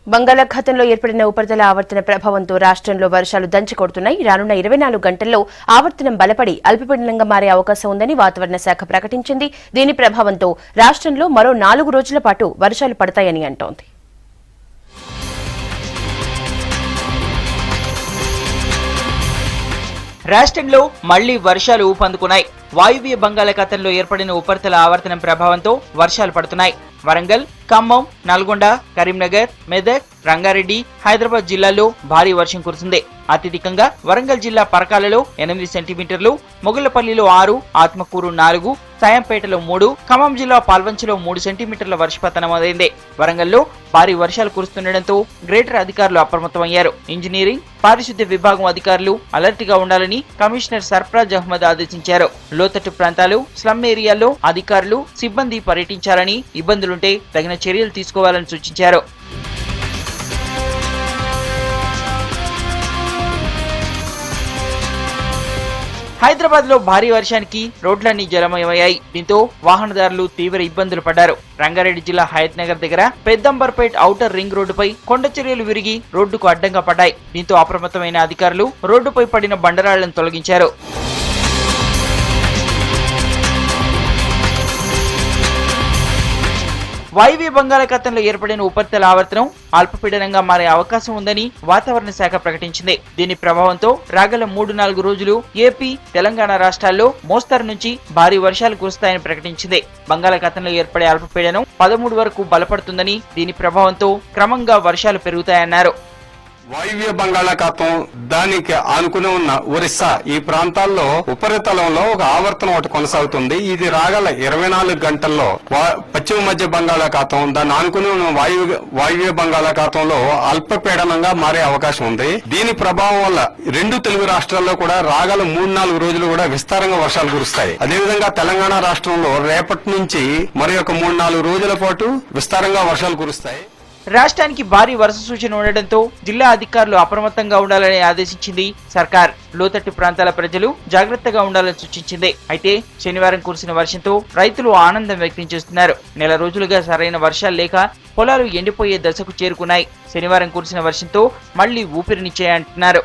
బంగాళాఖాతంలో ఏర్పడిన ఉపరితల ఆవర్తన ప్రభావంతో రాష్ట్రంలో వర్షాలు దంచికొడుతున్నాయి. రానున్న 24 గంటల్లో ఆవర్తనం బలపడి అల్పపీడనంగా మారే అవకాశం ఉందని వాతావరణ శాఖ ప్రకటించింది. దీని ప్రభావంతో రాష్ట్రంలో మరో 4 రోజుల పాటు వర్షాలు పడతాయని అంటోంది. రాష్ట్రంలో మళ్లీ వర్షాలు ఊపందుకున్నాయి. వాయువ్య బంగాళాఖాతంలో ఏర్పడిన ఉపరితల ఆవర్తనం ప్రభావంతో వర్షాలు పడుతున్నాయి. వరంగల్, ఖమ్మం, నల్గొండ, కరీంనగర్, మెదక్, రంగారెడ్డి, హైదరాబాద్ జిల్లాల్లో భారీ వర్షం కురిసింది. అత్యధికంగా వరంగల్ జిల్లా పరకాలలో 8 సెంటీమీటర్లు, మొగుళ్లపల్లిలో 6, ఆత్మకూరు 4, సాయంపేటలో 3, ఖమ్మం జిల్లా పాల్వంచలో 3 సెంటీమీటర్ల వర్షపాతం నమోదైంది. వరంగల్లో భారీ వర్షాలు కురుస్తుండటంతో గ్రేటర్ అధికారులు అప్రమత్తమయ్యారు. ఇంజనీరింగ్, పారిశుద్ధ్య విభాగం అధికారులు అలర్ట్ గా ఉండాలని కమిషనర్ సర్ఫరాజ్ అహ్మద్ ఆదేశించారు. లోతట్టు ప్రాంతాలు, స్లమ్ ఏరియాల్లో అధికారులు, సిబ్బంది పర్యటించాలని, ఇబ్బందులుంటే తగిన చర్యలు తీసుకోవాలని సూచించారు. హైదరాబాద్ లో భారీ వర్షానికి రోడ్లన్నీ జలమయమయ్యాయి. దీంతో వాహనదారులు తీవ్ర ఇబ్బందులు పడ్డారు. రంగారెడ్డి జిల్లా హయత్ నగర్ దగ్గర పెద్దంబర్పేట్ ఔటర్ రింగ్ రోడ్డుపై కొండ చర్యలు విరిగి రోడ్డుకు అడ్డంగా పడ్డాయి. దీంతో అప్రమత్తమైన అధికారులు రోడ్డుపై పడిన బండరాళ్లను తొలగించారు. వాయువ్య బంగాళాఖాతంలో ఏర్పడిన ఉపరితల ఆవర్తనం అల్పపీడనంగా మారే అవకాశం ఉందని వాతావరణ శాఖ ప్రకటించింది. దీని ప్రభావంతో రాగల 3-4 రోజులు ఏపీ, తెలంగాణ రాష్ట్రాల్లో మోస్తరు నుంచి భారీ వర్షాలు కురుస్తాయని ప్రకటించింది. బంగాళాఖాతంలో ఏర్పడే అల్పపీడనం 13 వరకు బలపడుతుందని, దీని ప్రభావంతో క్రమంగా వర్షాలు పెరుగుతాయన్నారు. వాయువ్య బంగాళాఖాతం, దానికి ఆనుకుని ఉన్న ఒరిస్సా, ఈ ప్రాంతాల్లో ఉపరితలంలో ఒక ఆవర్తనం ఒకటి కొనసాగుతుంది. ఇది రాగల 24 గంటల్లో పశ్చిమ మధ్య బంగాళాఖాతం, దాన్ని ఆనుకుని ఉన్న వాయువ్య బంగాళాఖాతంలో అల్పపీడనంగా మారే అవకాశం ఉంది. దీని ప్రభావం వల్ల 2 తెలుగు రాష్ట్రాల్లో కూడా రాగల 3-4 రోజులు కూడా విస్తారంగా వర్షాలు కురుస్తాయి. అదేవిధంగా తెలంగాణ రాష్ట్రంలో రేపటి నుంచి మరి ఒక 3-4 రోజుల పాటు విస్తారంగా వర్షాలు కురుస్తాయి. రాష్ట్రానికి భారీ వర్ష సూచన ఉండడంతో జిల్లా అధికారులు అప్రమత్తంగా ఉండాలని ఆదేశించింది సర్కార్. లోతట్టు ప్రాంతాల ప్రజలు జాగ్రత్తగా ఉండాలని సూచించింది. అయితే శనివారం కురిసిన వర్షంతో రైతులు ఆనందం వ్యక్తం చేస్తున్నారు. నెల రోజులుగా సరైన వర్షాలు లేక పొలాలు ఎండిపోయే దశకు చేరుకున్నాయి. శనివారం కురిసిన వర్షంతో మళ్లీ ఊపిరినిచ్చాయంటున్నారు.